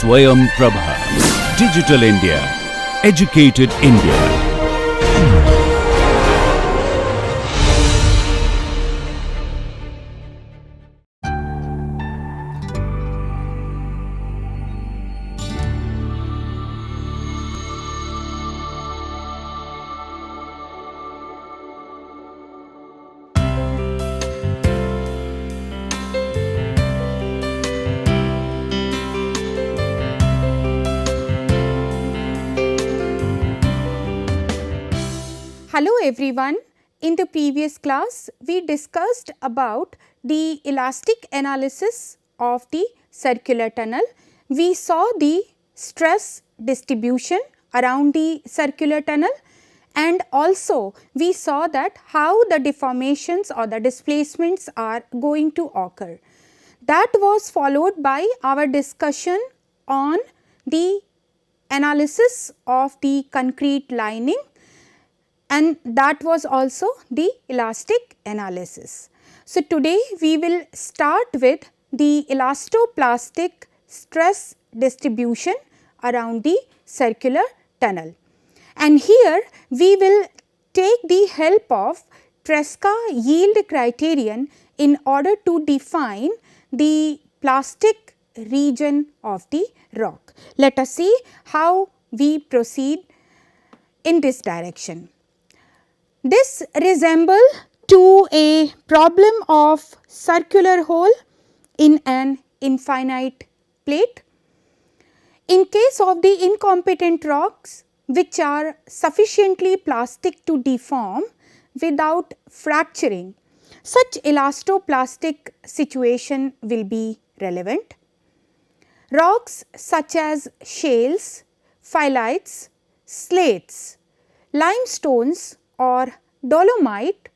Swayam Prabha. Digital India. Educated India. Hello everyone. In the previous class, we discussed about the elastic analysis of the circular tunnel. We saw the stress distribution around the circular tunnel, and also we saw that how the deformations or the displacements are going to occur. That was followed by our discussion on the analysis of the concrete lining, and that was also the elastic analysis. So, today we will start with the elasto-plastic stress distribution around the circular tunnel. And here we will take the help of Tresca yield criterion in order to define the plastic region of the rock. Let us see how we proceed in this direction. This resembles to a problem of circular hole in an infinite plate. In case of the incompetent rocks which are sufficiently plastic to deform without fracturing, such elasto-plastic situation will be relevant. Rocks such as shales, phyllites, slates, limestones or dolomite,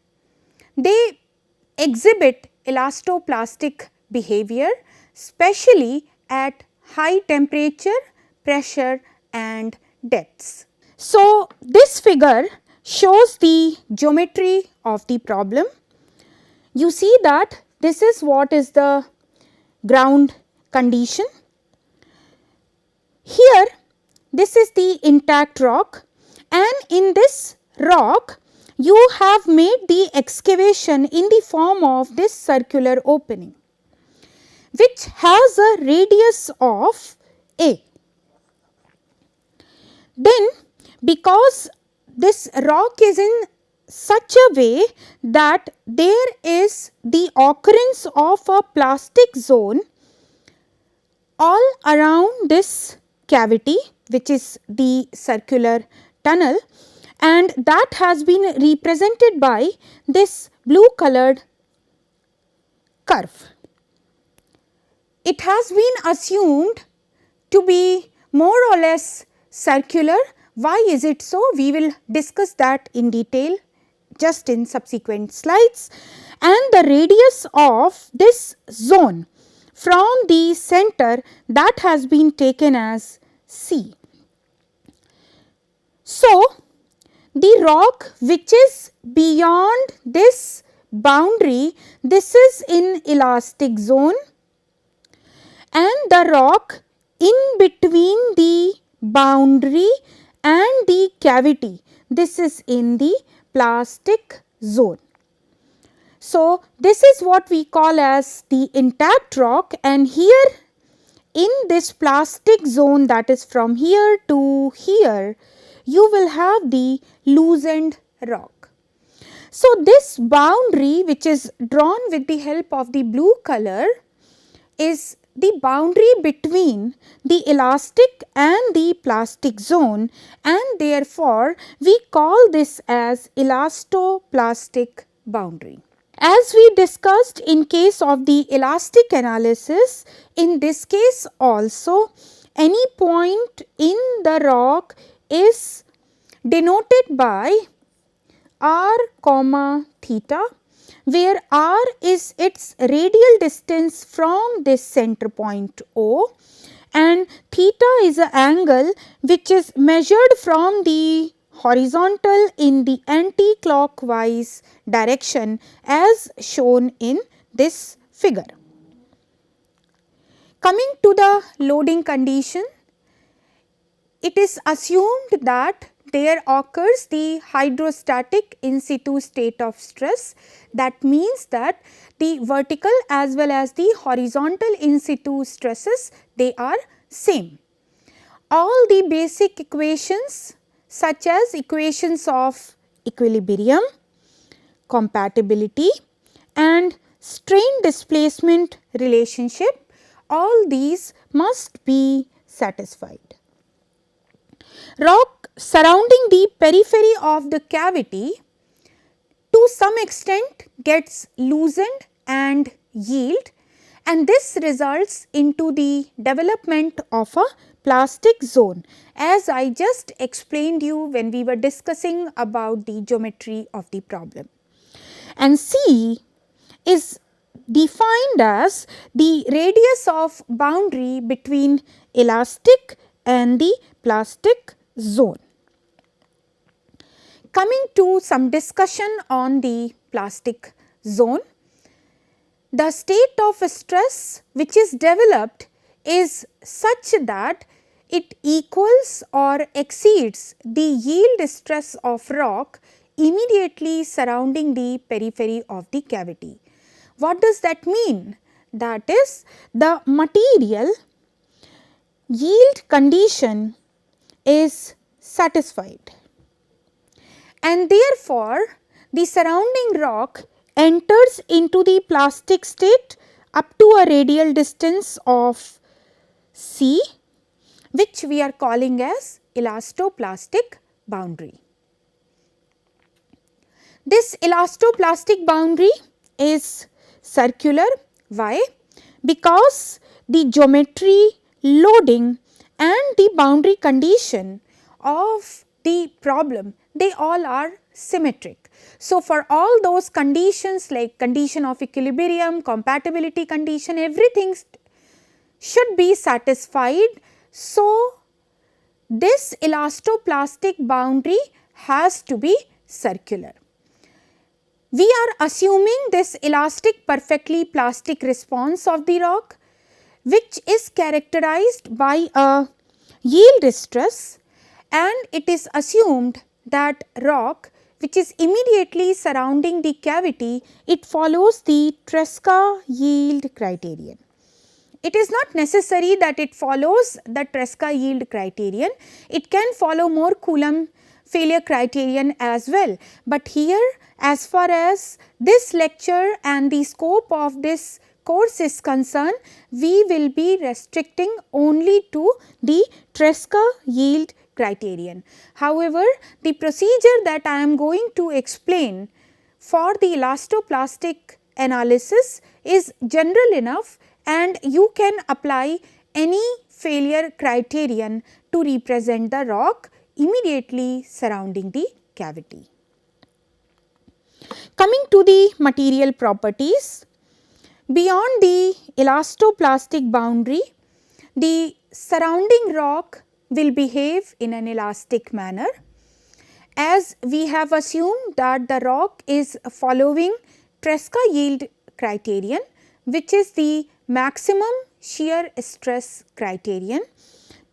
they exhibit elasto-plastic behavior, especially at high temperature, pressure and depths. So, this figure shows the geometry of the problem. You see that this is what is the ground condition. Here, this is the intact rock, and in this rock you have made the excavation in the form of this circular opening, which has a radius of A. Then, because this rock is in such a way that there is the occurrence of a plastic zone all around this cavity, which is the circular tunnel, and that has been represented by this blue colored curve. It has been assumed to be more or less circular. Why is it so? We will discuss that in detail just in subsequent slides. And the radius of this zone from the center, that has been taken as C. So, the rock which is beyond this boundary, this is in elastic zone, and the rock in between the boundary and the cavity, this is in the plastic zone. So, this is what we call as the intact rock, and here in this plastic zone, that is from here to here, you will have the loosened rock. So, this boundary which is drawn with the help of the blue color is the boundary between the elastic and the plastic zone, and therefore, we call this as elasto-plastic boundary. As we discussed in case of the elastic analysis, in this case also any point in the rock is denoted by r comma theta, where r is its radial distance from this center point O, and theta is an angle which is measured from the horizontal in the anti-clockwise direction as shown in this figure. Coming to the loading condition, it is assumed that there occurs the hydrostatic in situ state of stress. That means that the vertical as well as the horizontal in situ stresses, they are same. All the basic equations such as equations of equilibrium, compatibility and strain displacement relationship, all these must be satisfied. Rock surrounding the periphery of the cavity to some extent gets loosened and yield, and this results into the development of a plastic zone, as I just explained you when we were discussing about the geometry of the problem. And C is defined as the radius of boundary between elastic and the plastic zone. Coming to some discussion on the plastic zone, the state of stress which is developed is such that it equals or exceeds the yield stress of rock immediately surrounding the periphery of the cavity. What does that mean? That is, the material yield condition is satisfied, and therefore the surrounding rock enters into the plastic state up to a radial distance of C, which we are calling as elasto-plastic boundary. This elasto-plastic boundary is circular. Why? Because the geometry, loading and the boundary condition of the problem, they all are symmetric. So, for all those conditions like condition of equilibrium, compatibility condition, everything should be satisfied. So, this elasto-plastic boundary has to be circular. We are assuming this elastic perfectly plastic response of the rock, which is characterized by a yield stress, and it is assumed that rock which is immediately surrounding the cavity, it follows the Tresca yield criterion. It is not necessary that it follows the Tresca yield criterion, it can follow more Coulomb failure criterion as well, but here as far as this lecture and the scope of this course is concerned, we will be restricting only to the Tresca yield criterion. However, the procedure that I am going to explain for the elasto-plastic analysis is general enough, and you can apply any failure criterion to represent the rock immediately surrounding the cavity. Coming to the material properties, beyond the elasto-plastic boundary, the surrounding rock will behave in an elastic manner, as we have assumed that the rock is following Tresca yield criterion, which is the maximum shear stress criterion.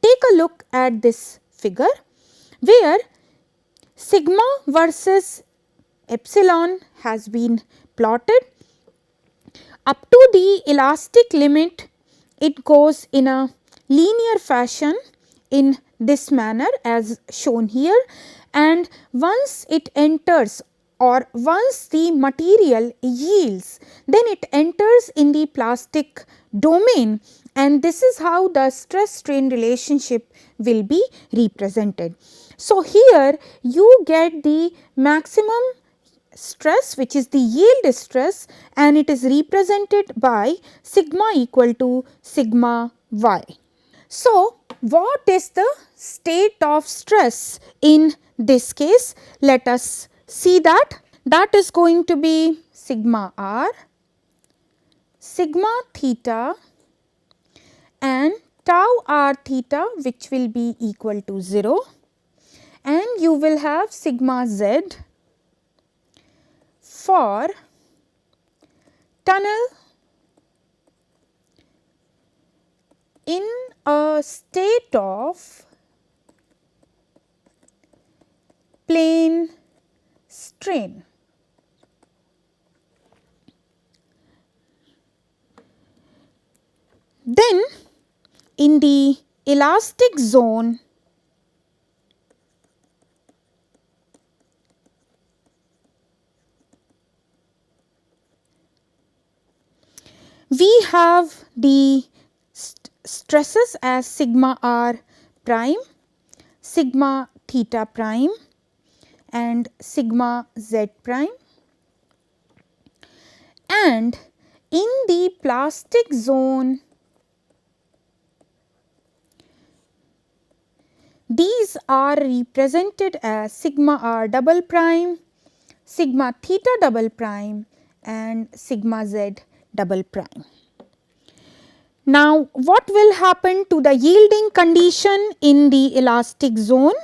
Take a look at this figure where sigma versus epsilon has been plotted. Up to the elastic limit, it goes in a linear fashion in this manner as shown here, and once it enters or once the material yields, then it enters in the plastic domain, and this is how the stress strain relationship will be represented. So, here you get the maximum stress, which is the yield stress, and it is represented by sigma equal to sigma y. So, what is the state of stress in this case? Let us see that. That is going to be sigma r, sigma theta and tau r theta, which will be equal to 0, and you will have sigma z for tunnel the state of plane strain. Then in the elastic zone, we have the stresses as sigma r prime, sigma theta prime and sigma z prime, and in the plastic zone these are represented as sigma r double prime, sigma theta double prime and sigma z double prime. Now, what will happen to the yielding condition in the elastic zone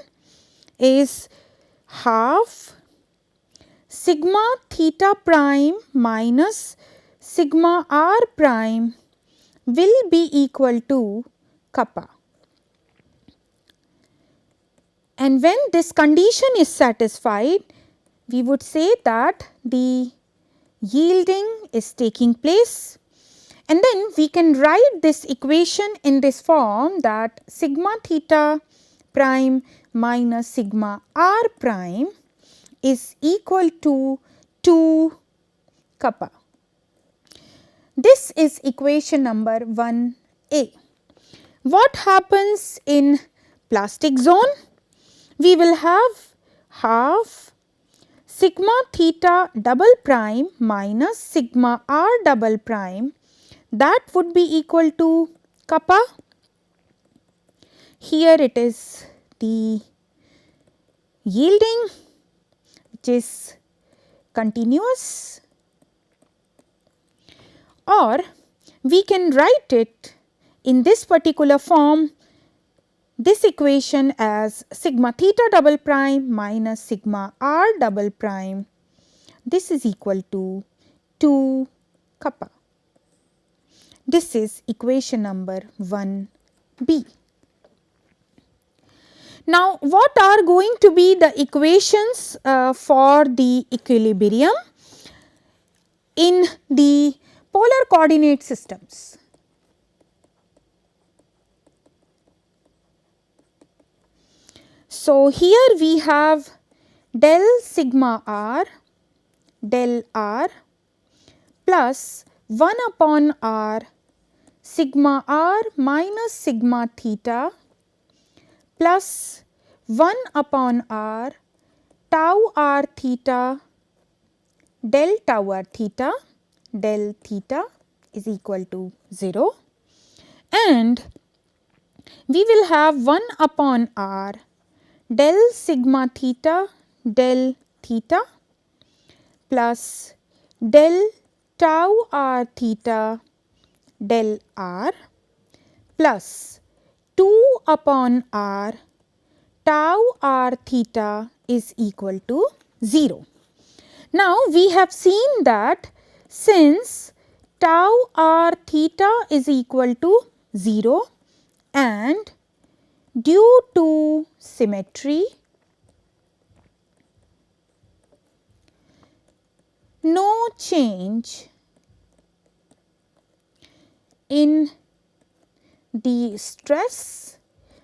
is half sigma theta prime minus sigma r prime will be equal to kappa. And when this condition is satisfied, we would say that the yielding is taking place, and then we can write this equation in this form that sigma theta prime minus sigma r prime is equal to 2 kappa. This is equation number 1a. What happens in plastic zone? We will have half sigma theta double prime minus sigma r double prime, that would be equal to kappa. Here it is the yielding which is continuous, or we can write it in this particular form, this equation as sigma theta double prime minus sigma r double prime, this is equal to 2 kappa. This is equation number 1b. Now, what are going to be the equations for the equilibrium in the polar coordinate systems? So, here we have del sigma r del r plus 1 upon r sigma r minus sigma theta plus 1 upon r tau r theta del tau r theta del theta is equal to 0, and we will have 1 upon r del sigma theta del theta plus del tau r theta del r plus 2 upon r tau r theta is equal to 0. Now, we have seen that since tau r theta is equal to 0 and due to symmetry, no change in the stress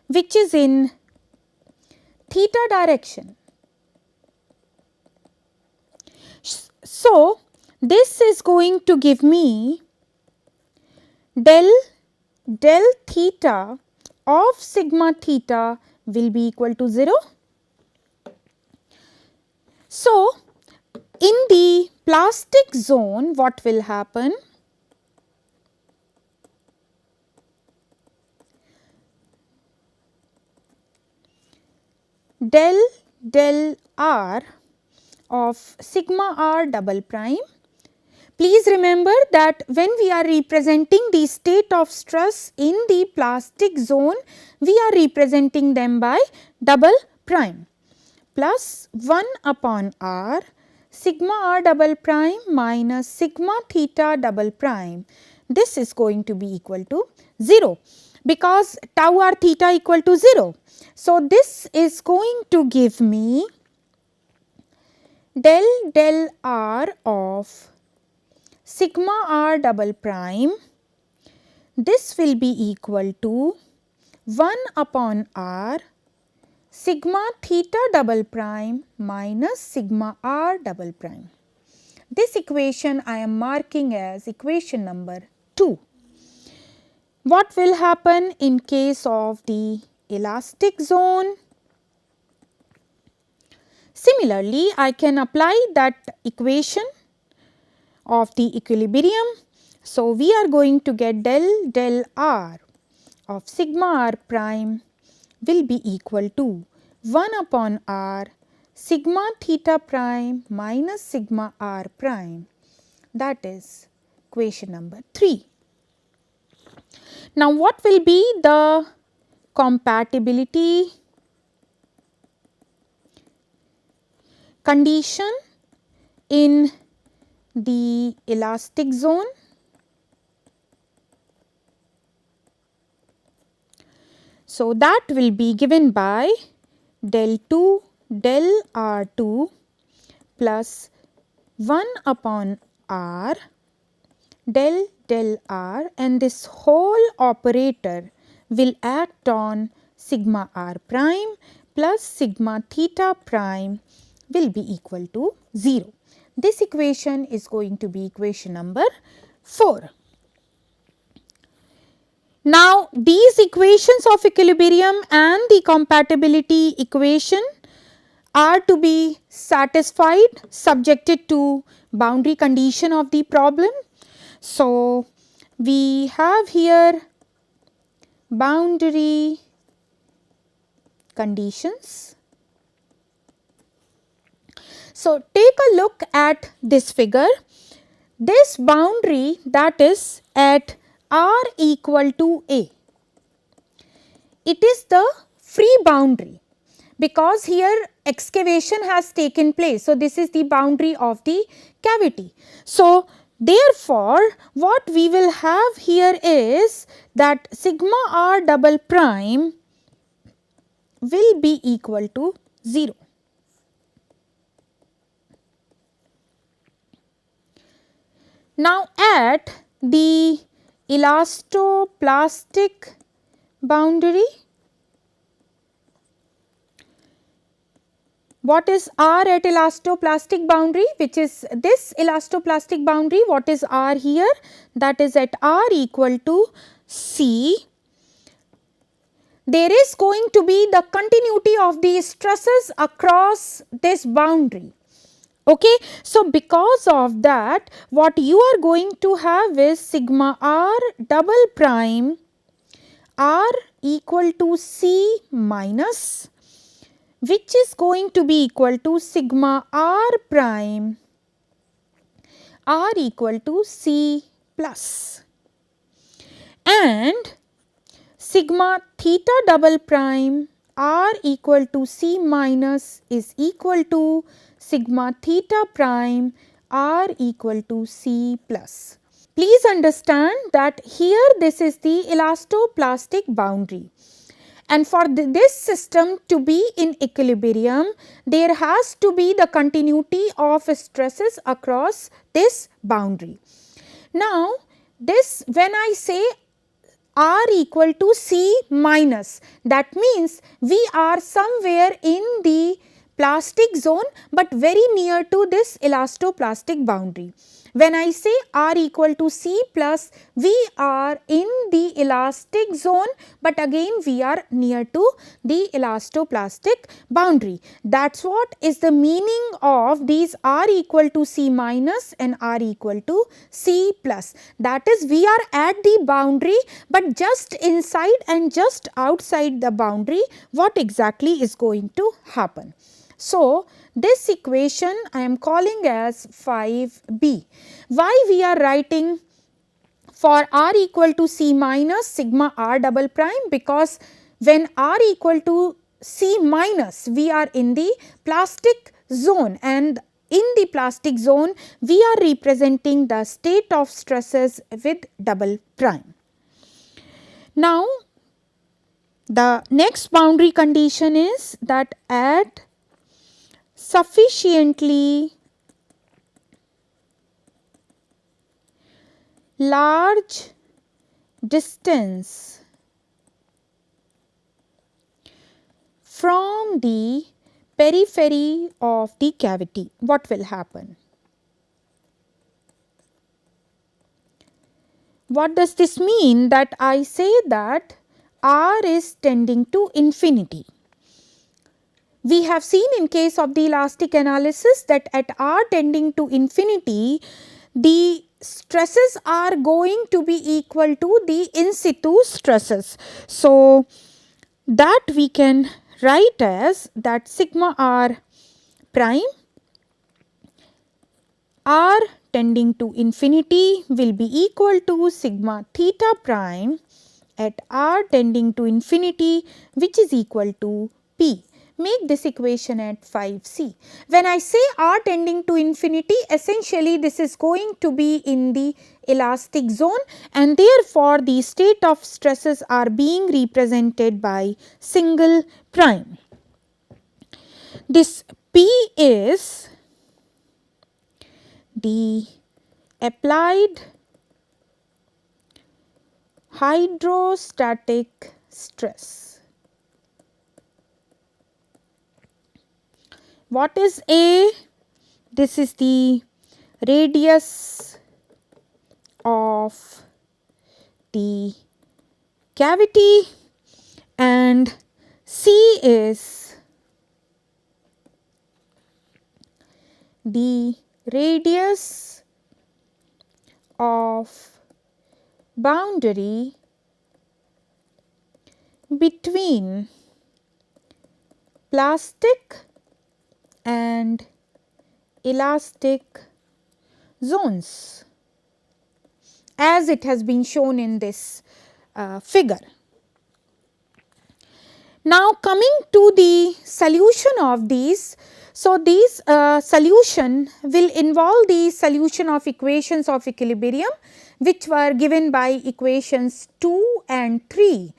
which is in theta direction. So, this is going to give me del theta of sigma theta will be equal to 0. So, in the plastic zone, what will happen? Del r of sigma r double prime. Please remember that when we are representing the state of stress in the plastic zone, we are representing them by double prime plus 1 upon r sigma r double prime minus sigma theta double prime. This is going to be equal to 0. because tau r theta equal to 0. So, this is going to give me del del r of sigma r double prime. This will be equal to 1 upon r sigma theta double prime minus sigma r double prime. This equation I am marking as equation number 2. What will happen in case of the elastic zone? Similarly, I can apply that equation of the equilibrium. So, we are going to get del del r of sigma r prime will be equal to 1 upon r sigma theta prime minus sigma r prime, that is equation number 3. Now, what will be the compatibility condition in the elastic zone? So, that will be given by del 2 del r 2 plus 1 upon r del del r, and this whole operator will act on sigma r prime plus sigma theta prime will be equal to 0. This equation is going to be equation number 4. Now, these equations of equilibrium and the compatibility equation are to be satisfied subjected to boundary condition of the problem. So, we have here boundary conditions. So, take a look at this figure. This boundary, that is at r equal to a, it is the free boundary because here excavation has taken place. So, this is the boundary of the cavity. So, therefore, what we will have here is that sigma r double prime will be equal to 0. Now, at the elasto-plastic boundary, what is r at elasto-plastic boundary, which is this elasto-plastic boundary? What is r here? That is at r equal to c. There is going to be the continuity of the stresses across this boundary. Okay. So, because of that, what you are going to have is sigma r double prime r equal to c minus, which is going to be equal to sigma r prime r equal to c plus, and sigma theta double prime r equal to c minus is equal to sigma theta prime r equal to c plus. Please understand that here this is the elasto-plastic boundary, and for this system to be in equilibrium, there has to be the continuity of stresses across this boundary. Now, this, when I say r equal to c minus, that means we are somewhere in the plastic zone, but very near to this elasto-plastic boundary. When I say r equal to c plus, we are in the elastic zone, but again we are near to the elasto-plastic boundary. That is what is the meaning of these r equal to c minus and r equal to c plus. That is, we are at the boundary, but just inside and just outside the boundary, what exactly is going to happen. So, this equation I am calling as 5b. Why we are writing for r equal to c minus sigma r double prime? Because when r equal to c minus, we are in the plastic zone, and in the plastic zone we are representing the state of stresses with double prime. Now, The next boundary condition is that at sufficiently large distance from the periphery of the cavity, what will happen? What does this mean? That I say that R is tending to infinity. We have seen in case of the elastic analysis that at R tending to infinity, the stresses are going to be equal to the in situ stresses. So, that we can write as that sigma R prime R tending to infinity will be equal to sigma theta prime at R tending to infinity, which is equal to P. Make this equation at 5C. When I say R tending to infinity, essentially this is going to be in the elastic zone, and therefore the state of stresses are being represented by single prime. This P is the applied hydrostatic stress. What is A? This is the radius of the cavity, and C is the radius of boundary between plastic and elastic zones, as it has been shown in this figure. Now, coming to the solution of these. So, these solution will involve the solution of equations of equilibrium, which were given by equations 2 and 3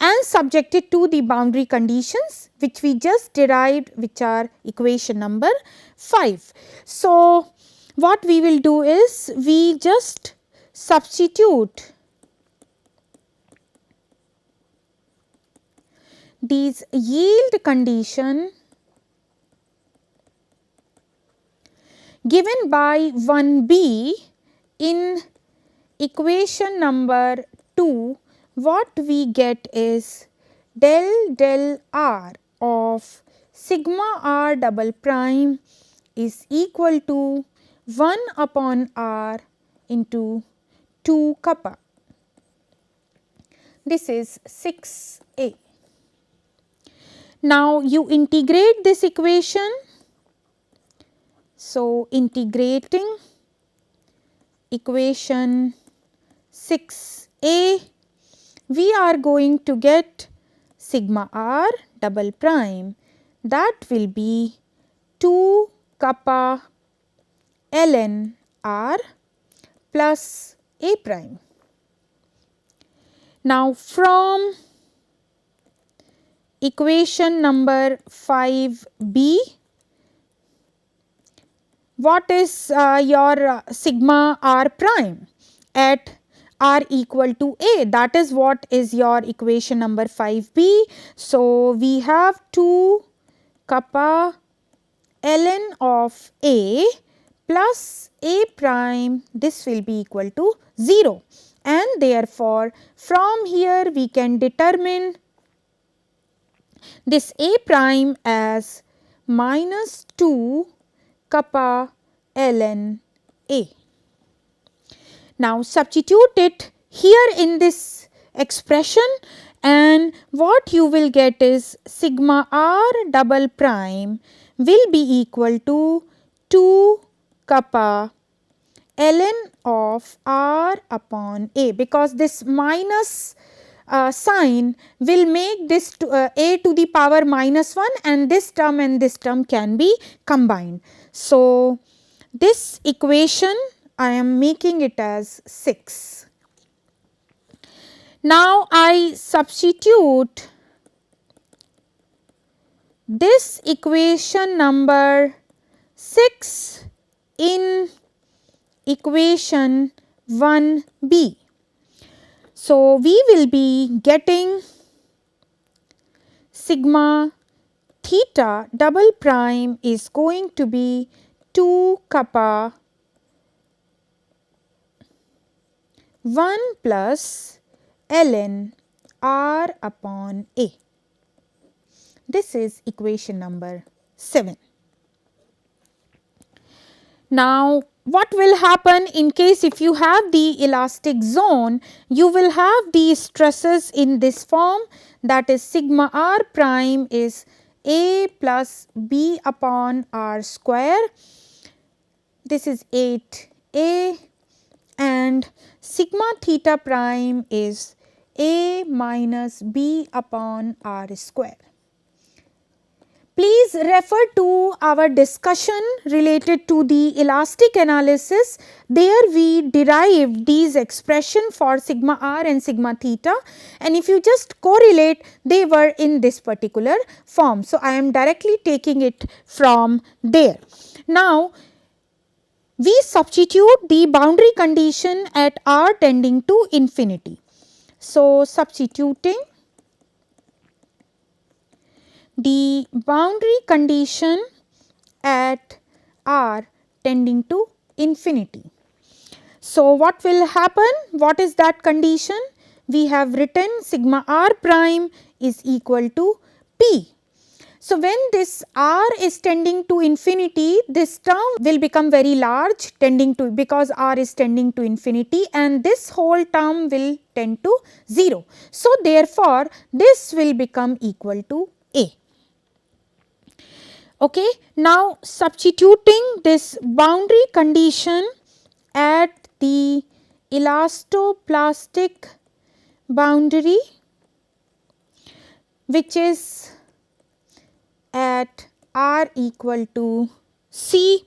and subjected to the boundary conditions which we just derived, which are equation number 5. So, what we will do is we just substitute these yield condition given by 1b in equation number 2. What we get is del r of sigma r double prime is equal to 1 upon r into 2 kappa. This is 6a. Now, you integrate this equation. So, integrating equation 6a, we are going to get sigma r double prime, that will be 2 kappa ln r plus a prime. Now, from equation number 5b, what is your sigma r prime at r equal to a? That is what is your equation number 5b. So, we have 2 kappa ln of a plus a prime, this will be equal to 0, and therefore, from here we can determine this a prime as minus 2 kappa ln a. Now, substitute it here in this expression, and what you will get is sigma r double prime will be equal to 2 kappa ln of r upon a, because this minus sign will make this a to the power minus 1, and this term can be combined. So, this equation I am making it as 6. Now, I substitute this equation number 6 in equation 1b. So, we will be getting sigma theta double prime is going to be 2 kappa 1 plus ln r upon a. This is equation number 7. Now, what will happen in case if you have the elastic zone, you will have the stresses in this form, that is sigma r prime is a plus b upon r square. This is 8a, and sigma theta prime is a minus b upon r square. Please refer to our discussion related to the elastic analysis. There we derived these expression for sigma r and sigma theta, and if you just correlate, they were in this particular form. So, I am directly taking it from there. Now, we substitute the boundary condition at r tending to infinity. So, substituting the boundary condition at r tending to infinity. So, what will happen? What is that condition? We have written sigma r prime is equal to p. So, when this r is tending to infinity, this term will become very large tending to, because r is tending to infinity, and this whole term will tend to 0. So, therefore, this will become equal to a. Okay. Now, substituting this boundary condition at the elasto-plastic boundary, which is at r equal to c.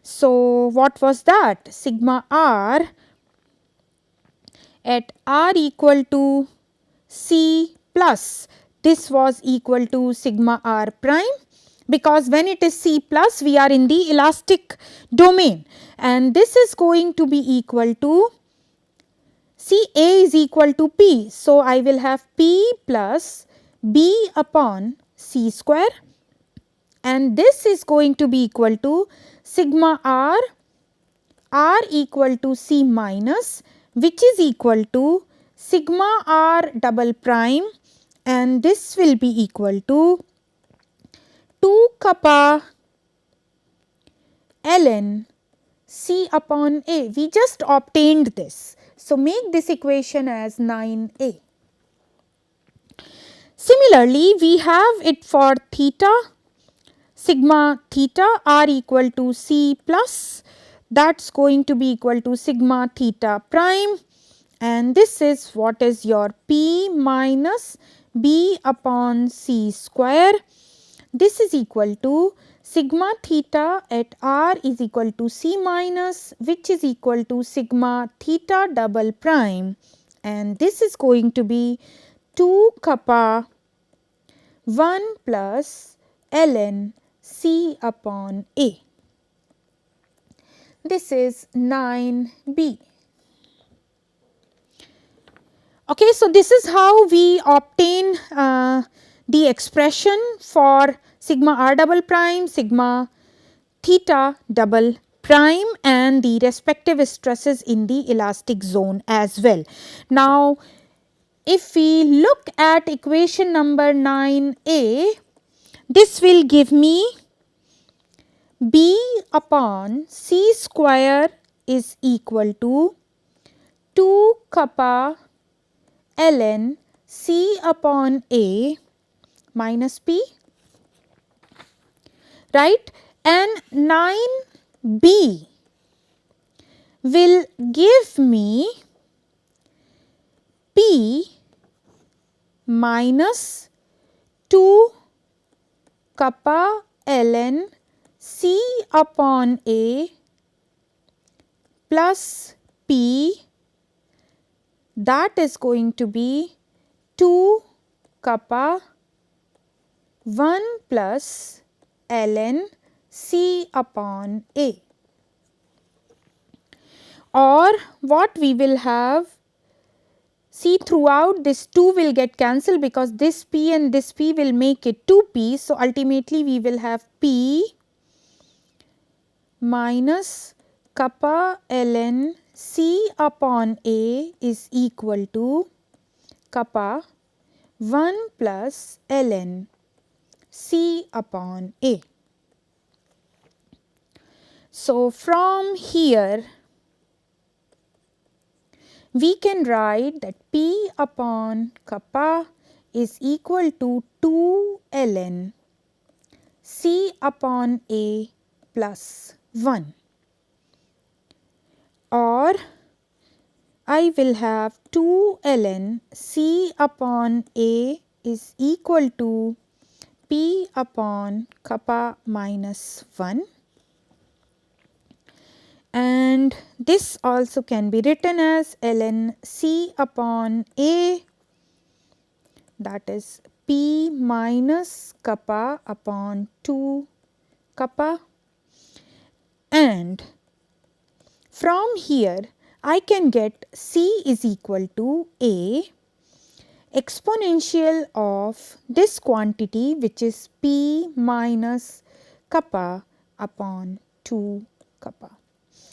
So, what was that? Sigma r at r equal to c plus, this was equal to sigma r prime, because when it is c plus, we are in the elastic domain, and this is going to be equal to c, a is equal to p. So, I will have p plus b upon c square, and this is going to be equal to sigma r equal to c minus, which is equal to sigma r double prime, and this will be equal to 2 kappa ln c upon a. We just obtained this. So, make this equation as 9a. Similarly, we have it for theta, sigma theta r equal to c plus, that is going to be equal to sigma theta prime, and this is what is your p minus b upon c square. This is equal to sigma theta at r is equal to c minus, which is equal to sigma theta double prime, and this is going to be 2 kappa 1 plus ln c upon a. This is 9b. Okay, so this is how we obtain the expression for sigma r double prime, sigma theta double prime, and the respective stresses in the elastic zone as well. Now, if we look at equation number 9a, this will give me b upon c square is equal to 2 kappa ln c upon a minus p, right, and 9b will give me p minus 2 kappa ln c upon a plus p, that is going to be 2 kappa 1 plus ln C upon A. Or what we will have, see throughout this 2 will get cancelled because this P and this P will make it 2P. So, ultimately we will have P minus kappa ln C upon A is equal to kappa 1 plus ln C upon A. So, from here we can write that P upon kappa is equal to 2 ln C upon A plus 1, or I will have 2 ln C upon A is equal to P upon kappa minus 1, and this also can be written as ln C upon A, that is P minus kappa upon 2 kappa, and from here I can get C is equal to A exponential of this quantity, which is P minus kappa upon 2 kappa.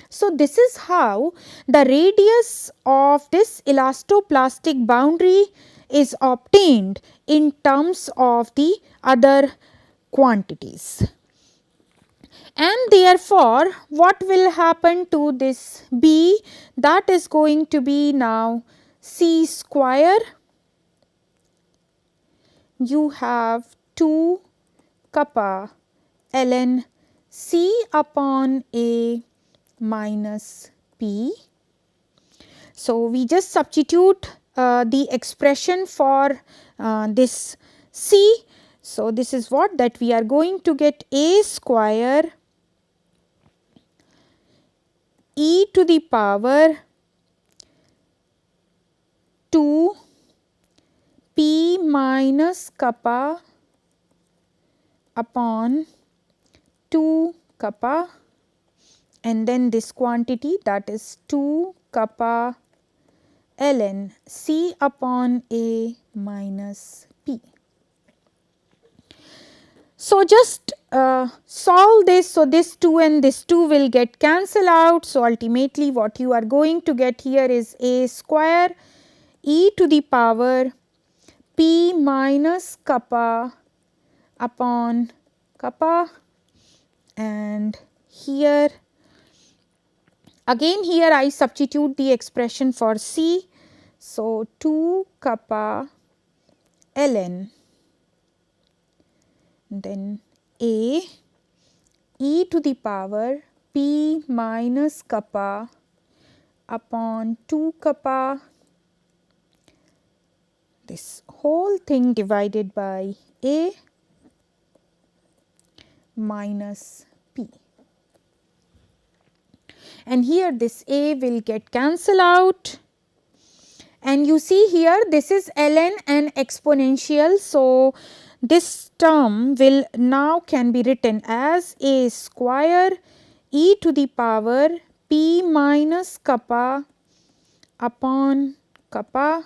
So, this is how the radius of this elasto-plastic boundary is obtained in terms of the other quantities. And therefore, what will happen to this B? That is going to be now C square. You have 2 kappa ln C upon A minus P. So, we just substitute the expression for this C. So, this is what that we are going to get A square e to the power 2 P minus kappa upon 2 kappa, and then this quantity, that is 2 kappa ln C upon A minus P. So, just solve this. So, this 2 and this 2 will get cancelled out. So, ultimately what you are going to get here is A square e to the power P minus kappa upon kappa, and here again here I substitute the expression for C. So, 2 kappa ln then A e to the power P minus kappa upon 2 kappa, this whole thing divided by A minus P, and here this A will get cancelled out, and you see here this is ln and exponential. So, this term will now can be written as A square e to the power P minus kappa upon kappa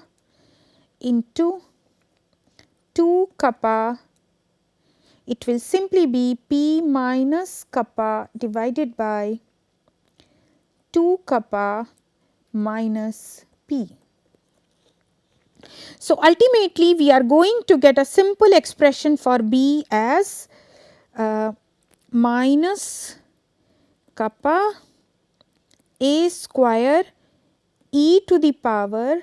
into 2 kappa. It will simply be P minus kappa divided by 2 kappa minus P. So, ultimately we are going to get a simple expression for B as minus kappa A square e to the power,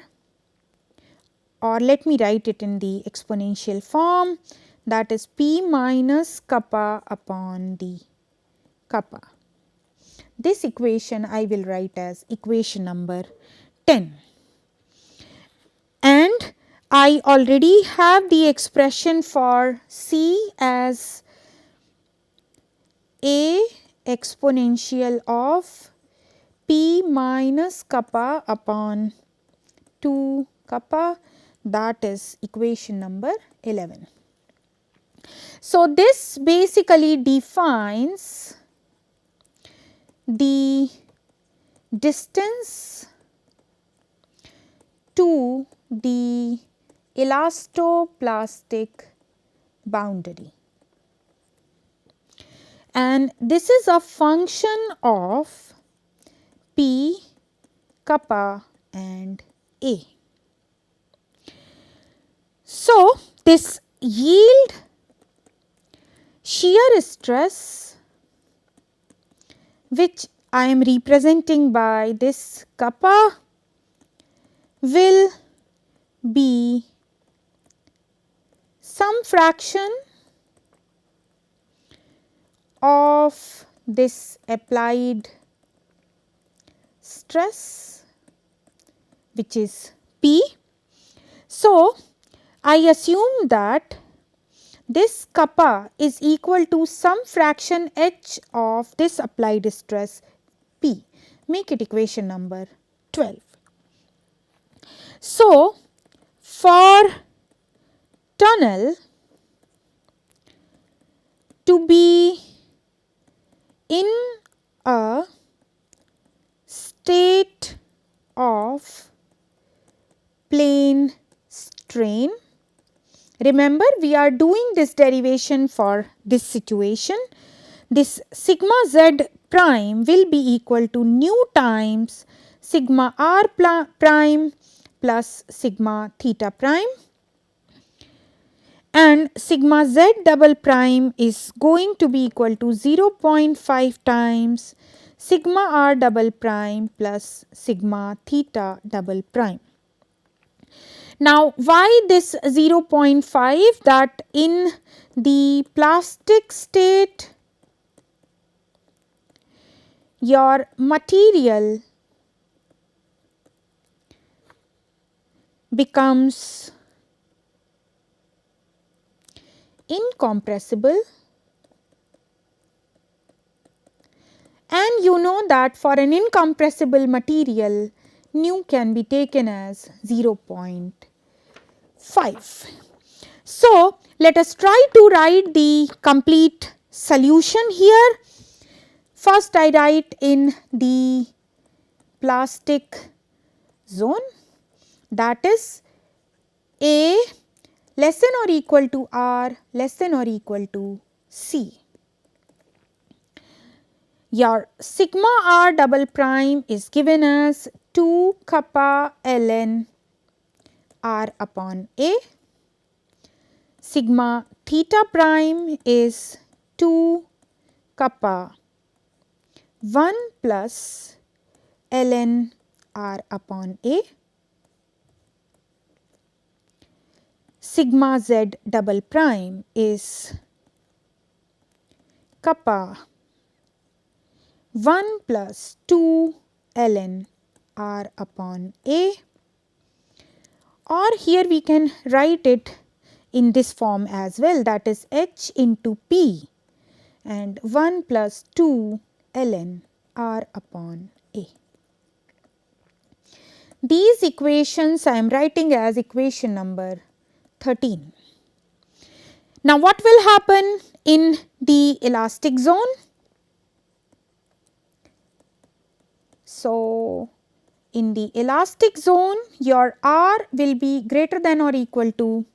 or let me write it in the exponential form, that is P minus kappa upon the kappa. This equation I will write as equation number 10. And I already have the expression for C as A exponential of P minus kappa upon 2 kappa, that is equation number 11. So, this basically defines the distance to the elasto-plastic boundary, and this is a function of P, kappa and A. So, this yield shear stress, which I am representing by this kappa, will be some fraction of this applied stress, which is P. So, I assume that this kappa is equal to some fraction h of this applied stress P. Make it equation number 12. So, for tunnel to be in a state of plane strain, remember we are doing this derivation for this situation, this sigma z prime will be equal to nu times sigma r prime plus sigma theta prime, and sigma z double prime is going to be equal to 0.5 times sigma r double prime plus sigma theta double prime. Now, why this 0.5? That in the plastic state your material becomes incompressible, and you know that for an incompressible material nu can be taken as 0.5. So, let us try to write the complete solution here. First I write in the plastic zone, that is A less than or equal to R less than or equal to C. Your sigma r double prime is given as 2 kappa ln r upon A. Sigma theta prime is 2 kappa 1 plus ln r upon A. Sigma z double prime is kappa 1 plus 2 ln r upon A, or here we can write it in this form as well, that is h into P and 1 plus 2 ln r upon A. These equations I am writing as equation number 13. Now, what will happen in the elastic zone? So, in the elastic zone your R will be greater than or equal to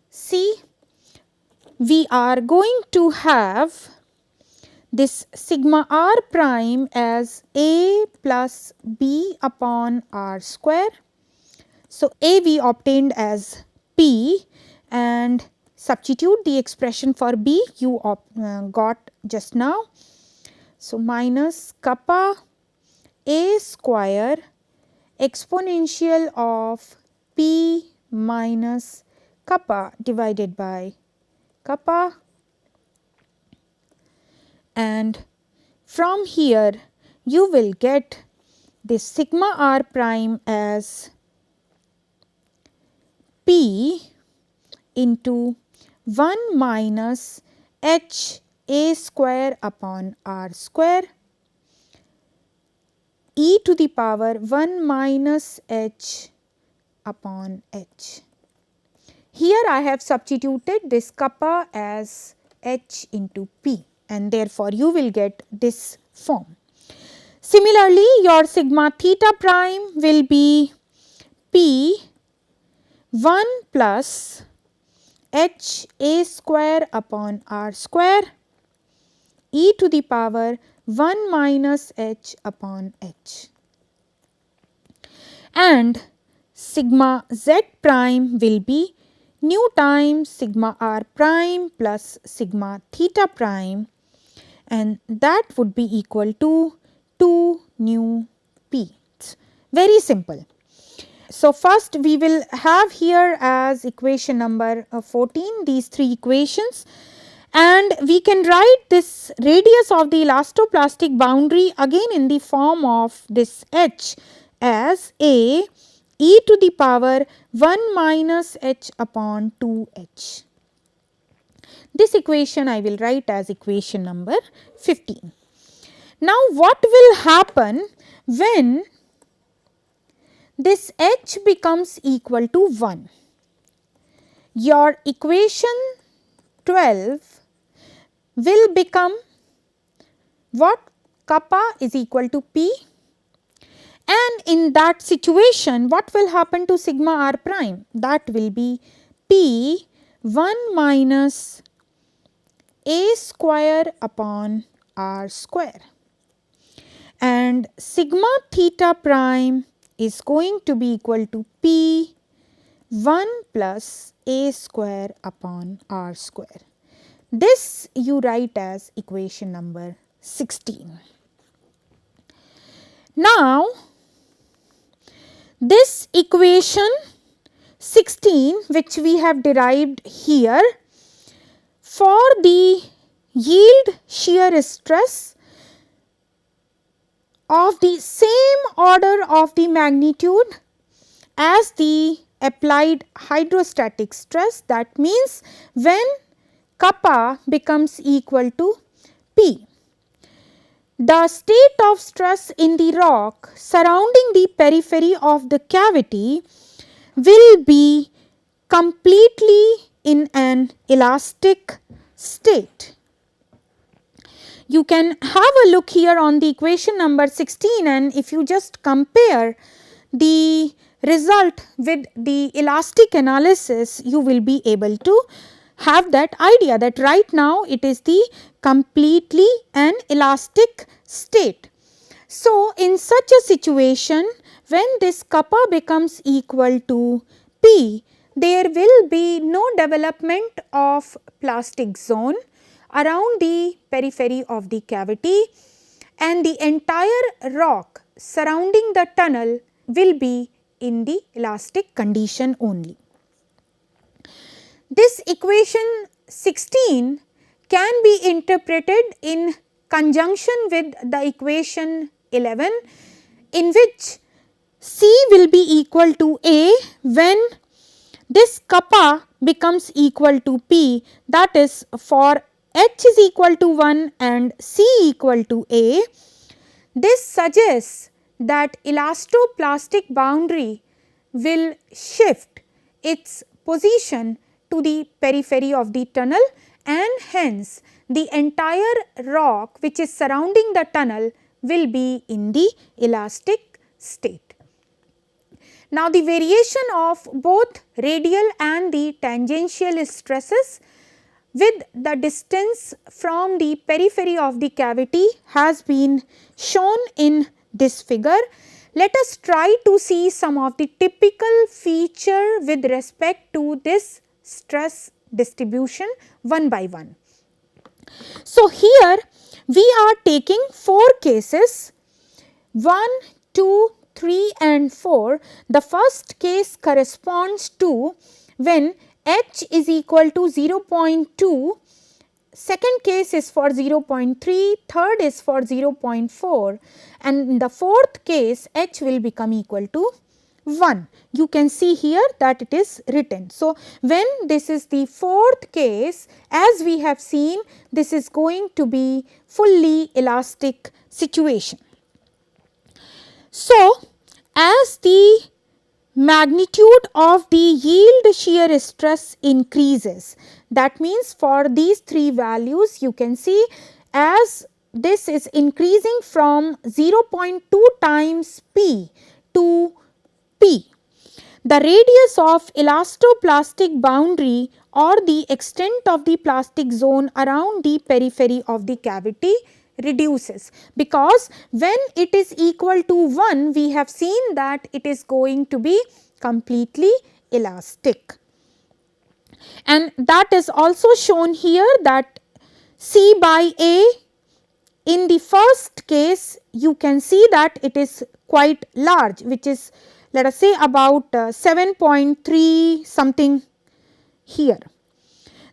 C. We are going to have this sigma r prime as A plus B upon R square. So, A we obtained as P and substitute the expression for B you got just now. So, minus kappa A square exponential of P minus kappa divided by kappa, and from here you will get this sigma r prime as P into 1 minus h A square upon R square e to the power 1 minus h upon h. Here I have substituted this kappa as H into P, and therefore you will get this form. Similarly, your sigma theta prime will be P 1 plus H A square upon R square e to the power 1 minus H upon H, and sigma Z prime will be nu times sigma R prime plus sigma theta prime, and that would be equal to 2 nu P. It's very simple. So, first we will have here as equation number 14 these three equations, and we can write this radius of the elasto-plastic boundary again in the form of this H as A e to the power 1 minus H upon 2H. This equation I will write as equation number 15. Now, what will happen when this H becomes equal to 1? Your equation 12 will become what? Kappa is equal to P, and in that situation what will happen to sigma R prime? That will be P 1 minus A square upon R square, and sigma theta prime is going to be equal to P 1 plus A square upon R square. This you write as equation number 16. Now, this equation 16 which we have derived here, for the yield shear stress of the same order of the magnitude as the applied hydrostatic stress, that means when kappa becomes equal to P, the state of stress in the rock surrounding the periphery of the cavity will be completely in an elastic state. You can have a look here on the equation number 16, and if you just compare the result with the elastic analysis, you will be able to have that idea that right now it is the completely an elastic state. So, in such a situation, when this kappa becomes equal to P, there will be no development of plastic zone around the periphery of the cavity, and the entire rock surrounding the tunnel will be in the elastic condition only. This equation 16 can be interpreted in conjunction with the equation 11, in which C will be equal to A when this kappa becomes equal to P, that is for H is equal to 1 and C equal to A. This suggests that elasto-plastic boundary will shift its position to the periphery of the tunnel, and hence the entire rock which is surrounding the tunnel will be in the elastic state. Now, the variation of both radial and the tangential stresses with the distance from the periphery of the cavity has been shown in this figure. Let us try to see some of the typical feature with respect to this stress distribution one by one. So, here we are taking 4 cases, 1, 2, 3 and 4. The first case corresponds to when H is equal to 0.2, second case is for 0.3, third is for 0.4, and in the fourth case H will become equal to 1. You can see here that it is written. So, when this is the fourth case, as we have seen, this is going to be fully elastic situation. So, as the magnitude of the yield shear stress increases. That means for these three values you can see as this is increasing from 0.2 times P to P. The radius of elasto-plastic boundary or the extent of the plastic zone around the periphery of the cavity reduces, because when it is equal to 1 we have seen that it is going to be completely elastic. And that is also shown here that C by A, in the first case you can see that it is quite large, which is let us say about 7.3 something here.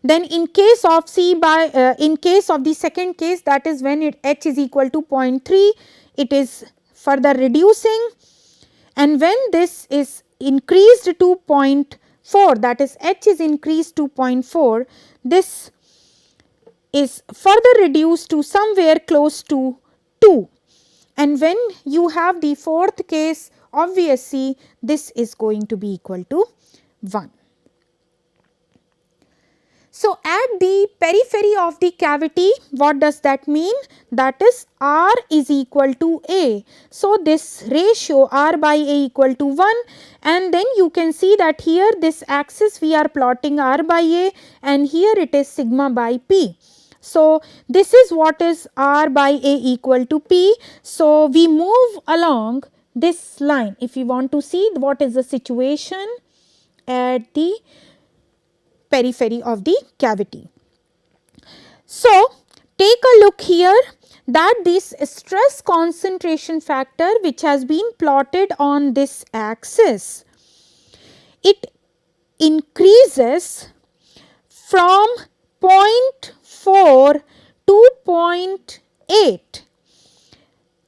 Then in case of C by in case of the second case, that is when H is equal to 0.3, it is further reducing, and when this is increased to 0.4, that is H is increased to 0.4, this is further reduced to somewhere close to 2, and when you have the fourth case, obviously this is going to be equal to 1. So, at the periphery of the cavity, what does that mean? That is R is equal to A. So, this ratio R by A equal to 1, and then you can see that here this axis we are plotting R by A and here it is sigma by P. So, this is what is R by A equal to P. So, we move along this line if you want to see what is the situation at the periphery of the cavity. So, take a look here that this stress concentration factor which has been plotted on this axis, it increases from 0.4 to 0.8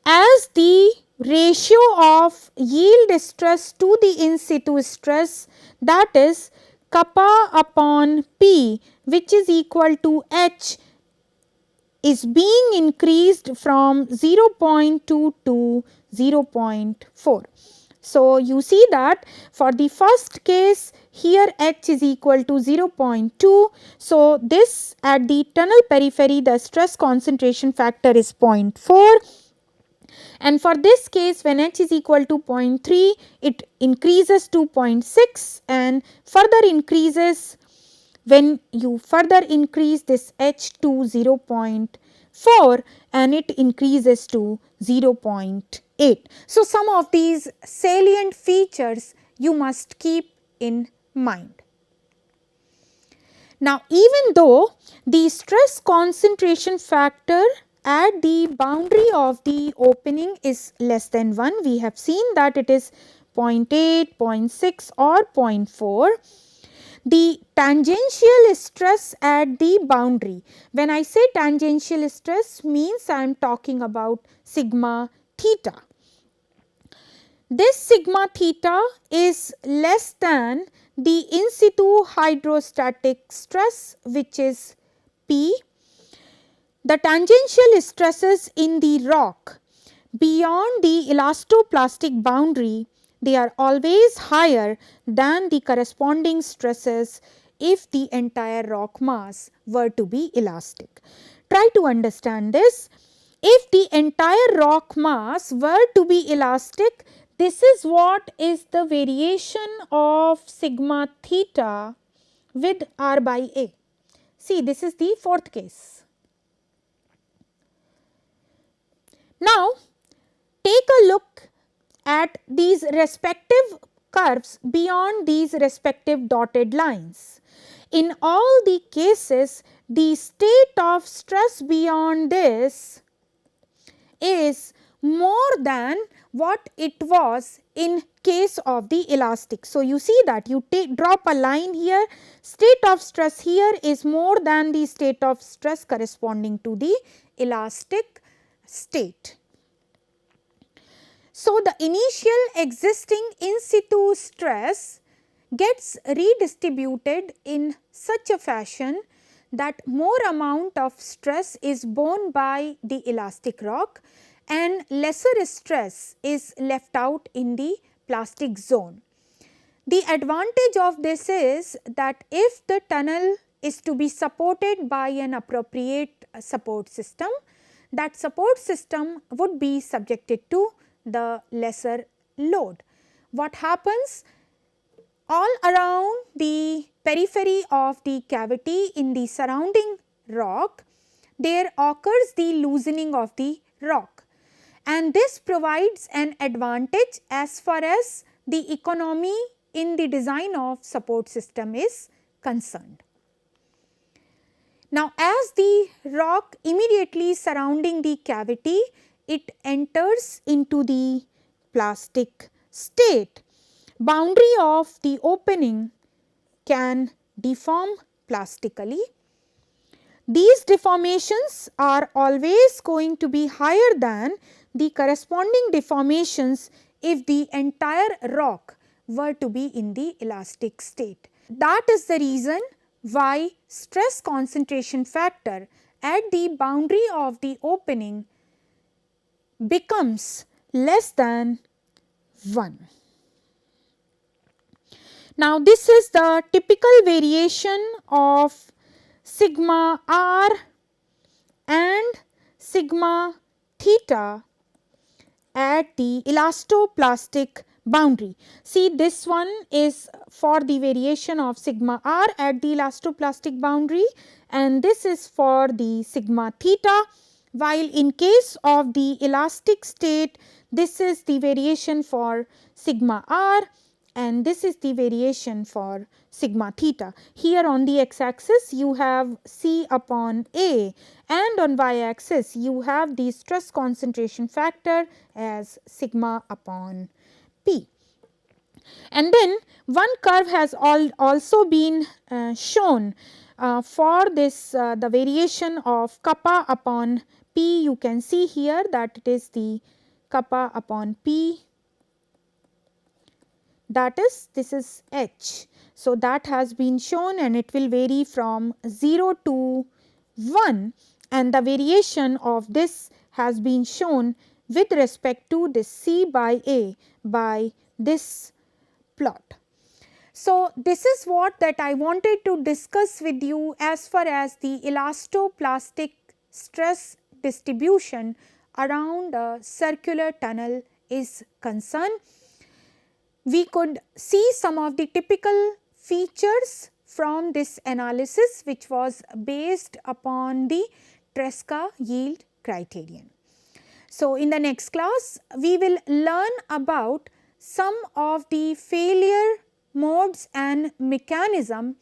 as the ratio of yield stress to the in situ stress, that is kappa upon P, which is equal to H, is being increased from 0.2 to 0.4. So, you see that for the first case here H is equal to 0.2. So, this at the tunnel periphery the stress concentration factor is 0.4. And for this case when H is equal to 0.3, it increases to 0.6 and further increases when you further increase this H to 0.4 and it increases to 0.8. So, some of these salient features you must keep in mind. Now, even though the stress concentration factor at the boundary of the opening is less than 1, we have seen that it is 0.8, 0.6 or 0.4. The tangential stress at the boundary, when I say tangential stress means I am talking about sigma theta. This sigma theta is less than the in situ hydrostatic stress, which is P. The tangential stresses in the rock beyond the elasto-plastic boundary, they are always higher than the corresponding stresses if the entire rock mass were to be elastic. Try to understand this. If the entire rock mass were to be elastic, this is what is the variation of sigma theta with R by A. See, this is the fourth case. Now, take a look at these respective curves beyond these respective dotted lines. In all the cases, the state of stress beyond this is more than what it was in case of the elastic. So, you see that you drop a line here, state of stress here is more than the state of stress corresponding to the elastic state. So, the initial existing in situ stress gets redistributed in such a fashion that more amount of stress is borne by the elastic rock and lesser stress is left out in the plastic zone. The advantage of this is that if the tunnel is to be supported by an appropriate support system, that support system would be subjected to the lesser load. What happens? All around the periphery of the cavity in the surrounding rock, there occurs the loosening of the rock, and this provides an advantage as far as the economy in the design of support system is concerned. Now, as the rock immediately surrounding the cavity, it enters into the plastic state. Boundary of the opening can deform plastically. These deformations are always going to be higher than the corresponding deformations if the entire rock were to be in the elastic state. That is the reason why stress concentration factor at the boundary of the opening becomes less than 1. Now, this is the typical variation of sigma r and sigma theta at the elasto-plastic boundary. See, this one is for the variation of sigma r at the elasto-plastic boundary, and this is for the sigma theta, while in case of the elastic state, this is the variation for sigma r and this is the variation for sigma theta. Here on the x axis you have C upon A, and on y axis you have the stress concentration factor as sigma upon P. And then one curve has also been shown for this the variation of kappa upon P. You can see here that it is the kappa upon P, that is, this is H. So, that has been shown and it will vary from 0 to 1, and the variation of this has been shown with respect to this C by A by this plot. So, this is what that I wanted to discuss with you as far as the elasto-plastic stress distribution around a circular tunnel is concerned. We could see some of the typical features from this analysis, which was based upon the Tresca yield criterion. So, in the next class, we will learn about some of the failure modes and mechanism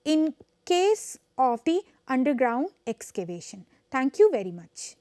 in case of the underground excavation. Thank you very much.